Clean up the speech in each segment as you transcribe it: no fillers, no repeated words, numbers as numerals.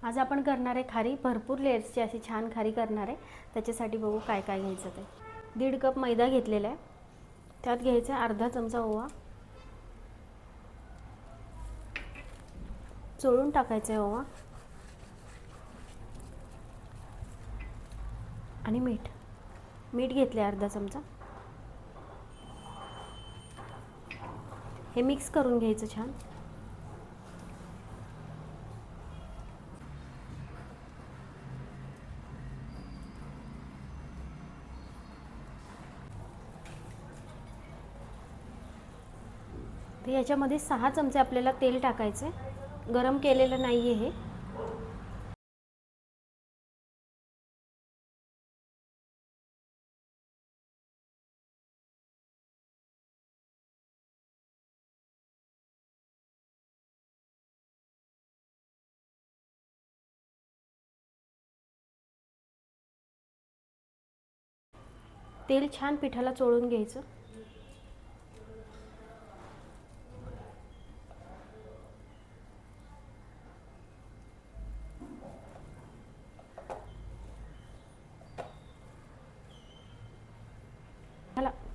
आज आपण करणार आहे खारी, भरपूर लेयर्सची अशी छान खारी करणार आहे। त्याच्यासाठी बघू काय काय घ्यायचं ते। 1.5 कप मैदा घेतलेला आहे, त्यात घ्यायचा अर्धा चमचा ओवा, चोळून टाकायचा आहे ओवा, आणि मीठ घेतले अर्धा चमचा। हे मिक्स करून घ्यायचं छान। तर याच्यामध्ये 6 चमचे आपल्याला तेल टाकायचे, गरम केलेलं नाहीये हे। तेल छान पिठाला चोळून घ्यायचं।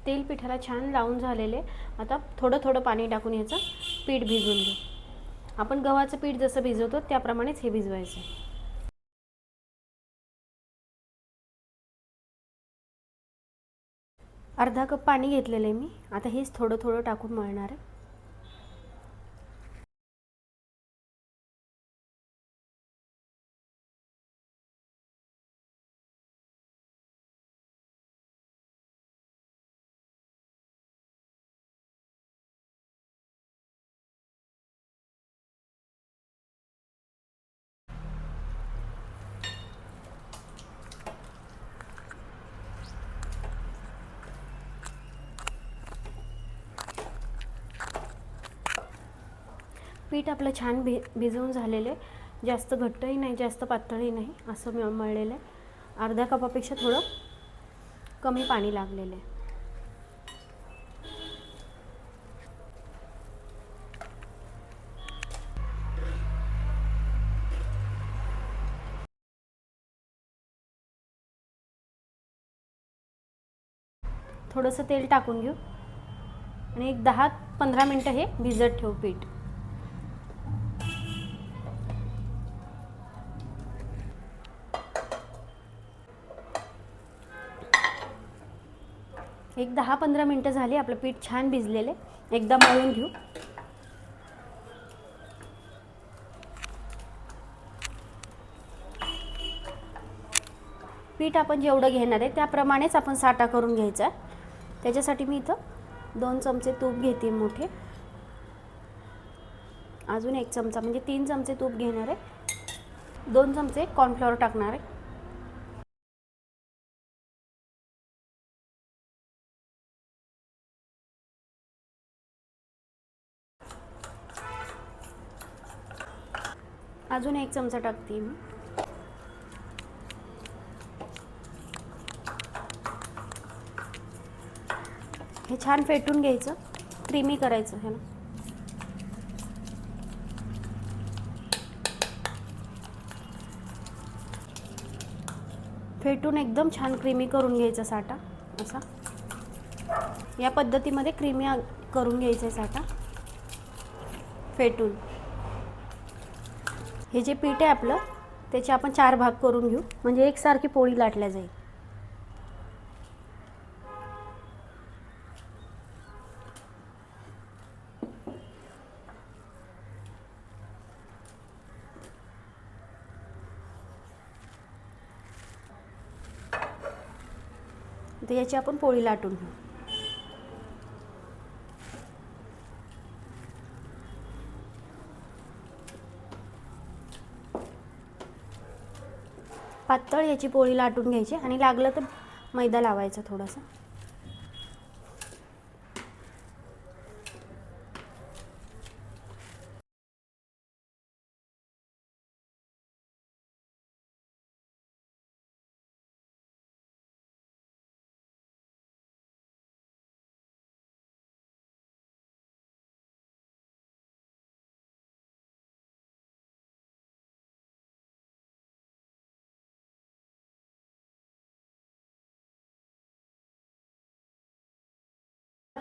तेल पिठाला छान लावून झालेले। आता थोडं थोडं पाणी टाकून याचं पीठ भिजवून घेऊ। आपण गव्हाचं पीठ जसं भिजवतो त्याप्रमाणेच हे भिजवायचं। अर्धा कप पाणी घेतलेलं आहे मी। आता हेच थोडं थोडं टाकून मळणार आहे। पीठ आपलं छान भिजवून झालेले, जास्त घट्टही नाही जास्त पातळही नाही, असं मळलेलं आहे। अर्धा कपापेक्षा थोडं कमी पाणी लागलेलं आहे। थोडंसं तेल टाकून घेऊ आणि एक 10-15 मिनटं हे भिजत ठेवू पीठ। एक 10-15 मिनटं झाली, आपलं पीठ छान भिजलेले। एकदा मळून घेऊ। पीठ आपण जेवढं घेणार आहे त्याप्रमाणेच आपण साठा करून घ्यायचा। त्याच्यासाठी मी इथं 2 चमचे तूप घेते मोठे, अजून 1 चमचा म्हणजे 3 चमचे तूप घेणार आहे। 2 चमचे कॉर्नफ्लॉवर टाकणार आहे। अजून 1 चमचा टाकते मी। हे छान फेटून घ्यायचं, क्रीमी करायचं है ना। फेटून एकदम छान क्रीमी करून घ्यायचा साठा असा। या पद्धतीमध्ये क्रीमी करून घ्यायचा साठा फेटून। हे जे पीठ आहे आपलं त्याचे आपण 4 भाग करून घेऊ, म्हणजे एकसारखी पोळी लाटल्या जाईल। तर याची आपण पोळी लाटून घेऊ। पातळ याची पोळी लाटून घ्यायची आणि लागलं तर मैदा लावायचा थोडासा।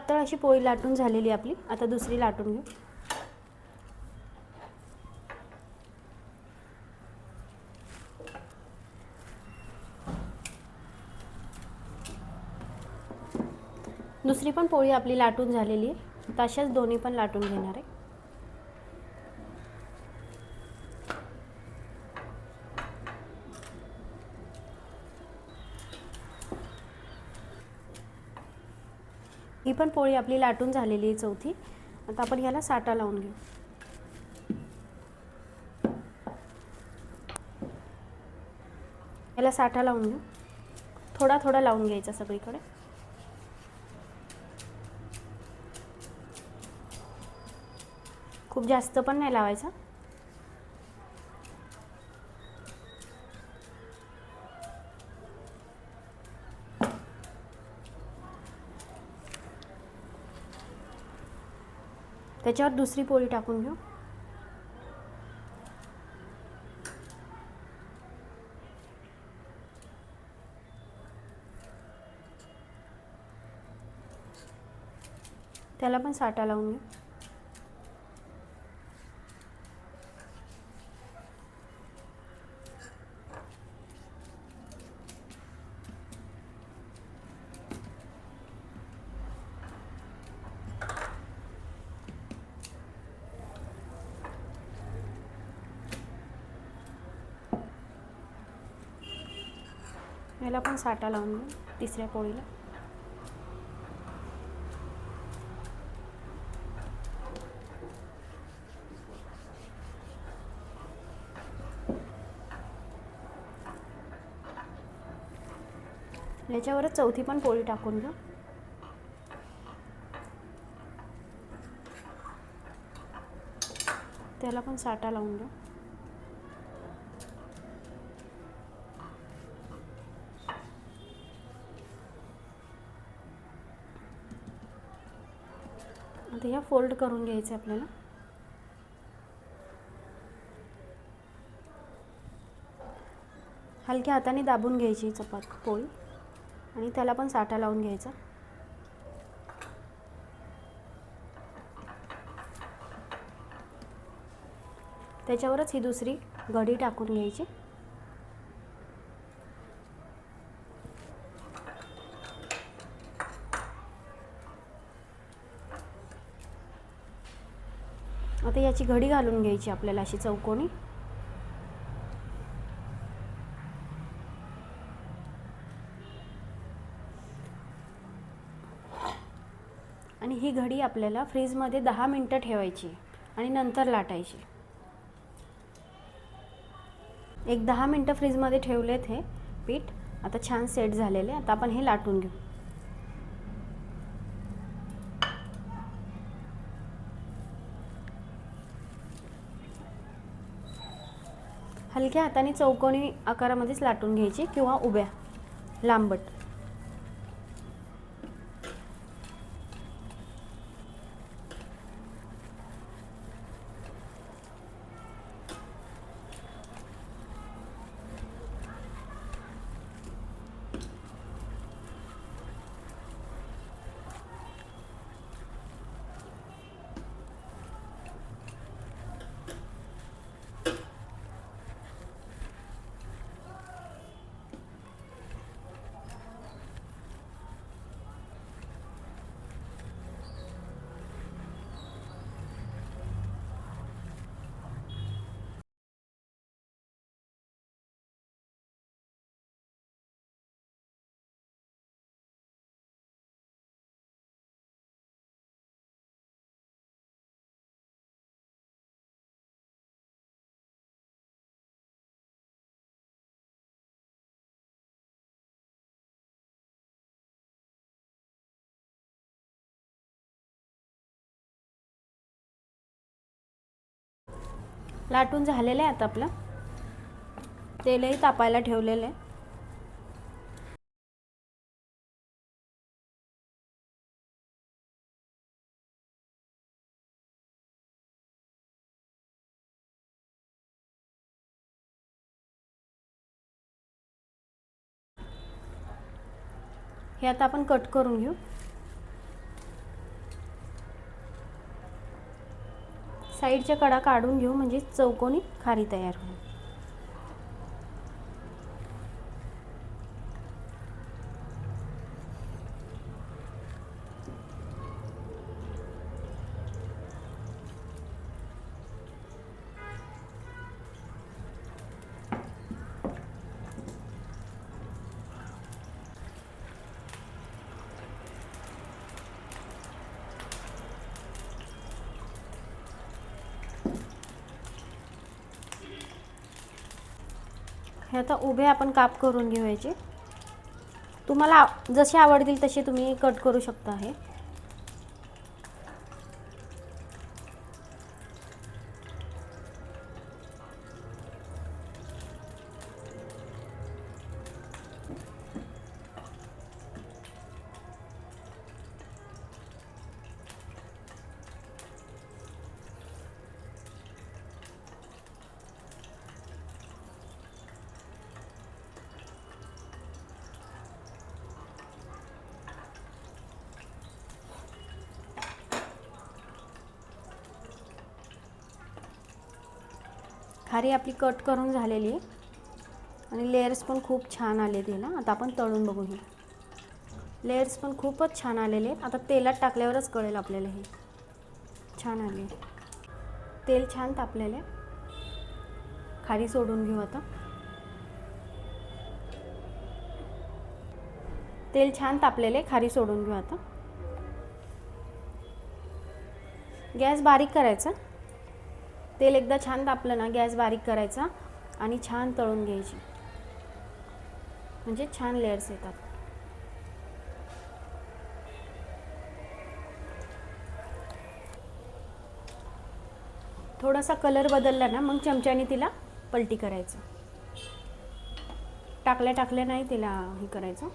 पातळ अशी पोळी लाटून झालेली आपली. आता दुसरी लाटून घेऊ. दुसरी पण पोळी आपली लाटून झालेली आहे. तशाच दोन्ही पण लाटून घेणार आहे. ही पण पोळी आपली लाटून झालेली आहे चौथी. आता आपण याला साटा लावून घेऊ. याला साठा लावून घेऊ. थोडा थोडा लावून घ्यायचा सगळीकडे. खूप जास्त पण नाही लावायचा. त्याच्यावर दुसरी पोळी टाकून घेऊ. त्याला पण साठा लावून घेऊ. याला पण साठा लावून घेऊ तिसऱ्या पोळीला. याच्यावरच चौथी पण पोळी टाकून घेऊ. त्याला पण साठा लावून घेऊ. आता ह्या फोल्ड करून घ्यायचे आपल्याला. हलक्या हाताने दाबून घ्यायची चपाती पोळी आणि त्याला पण साठा लावून घ्यायचा. त्याच्यावरच ही दुसरी घडी टाकून घ्यायची. आता याची घडी घालून घ्यायची आपल्याला अशी चौकोनी. आणि ही घडी आपल्याला फ्रीजमध्ये 10 मिनिटं ठेवायची आणि नंतर लाटायची. एक 10 मिनिटं फ्रीजमध्ये ठेवलेत हे पीठ. आता छान सेट झालेले. आता आपण हे लाटून घेऊ. हलक्या हाताने चौकोनी आकारामध्येच लाटून घ्यायची किंवा उभ्या लांबट. लाटून झालेलं आहे. आता आपलं तेलही तापायला ठेवलेलं आहे. हे आता आपण कट करून घेऊ. साईडच्या कडा काढून घेऊ, म्हणजे चौकोनी खारी तयार होईल. हे आता उभे आपण काप करून घेऊयाचे. तुम्हाला जसे आवडतील तसे तुम्ही कट करू शकता. हे खारी आपली कट करून झालेली आहे आणि लेयर्स पण खूप छान आले तिला. आता आपण तळून बघूया. लेयर्स पण खूपच छान आलेले. आता तेलात टाकल्यावरच कळेल आपल्याला हे छान आले. तेल छान तापलेले. खारी सोडून घेऊ. आता तेल छान तापलेले, खारी सोडून घेऊ. आता गॅस बारीक करायचा. तेल एकदा छान तापलं ना, गॅस बारीक करायचा आणि छान तळून घ्यायची, म्हणजे छान लेयर्स येतात. थोडासा कलर बदलला ना, मग चमच्याने तिला पलटी करायचं. टाकल्या नाही तिला हे करायचं.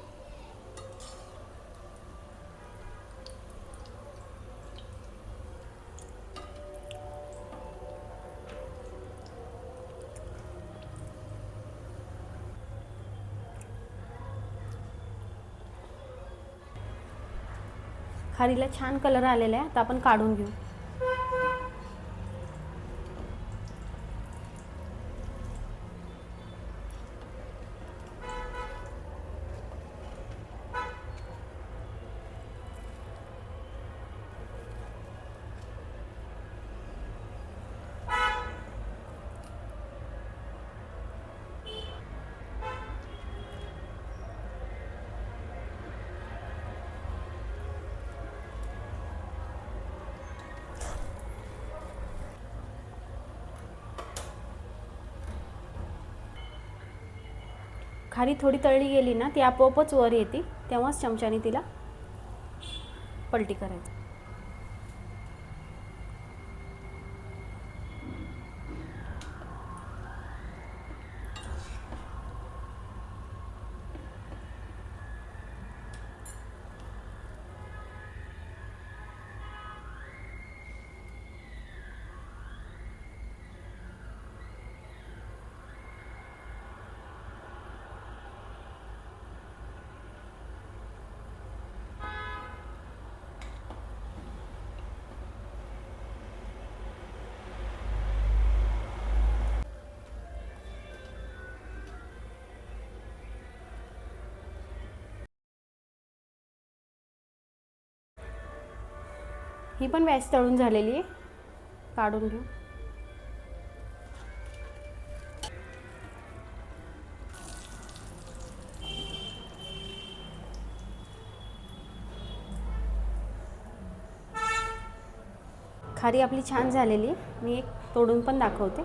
खारीला छान कलर आलेला आहे. आता आपण काढून घेऊ. खारी थोडी तळली गेली ना, ती आपोआपच वर येते. तेव्हाच चमच्याने तिला पलटी करायची. ही पण बॅच तळून झालेली आहे. काढून घेऊ. खारी आपली छान झालेली. मी एक तोडून पण दाखवते.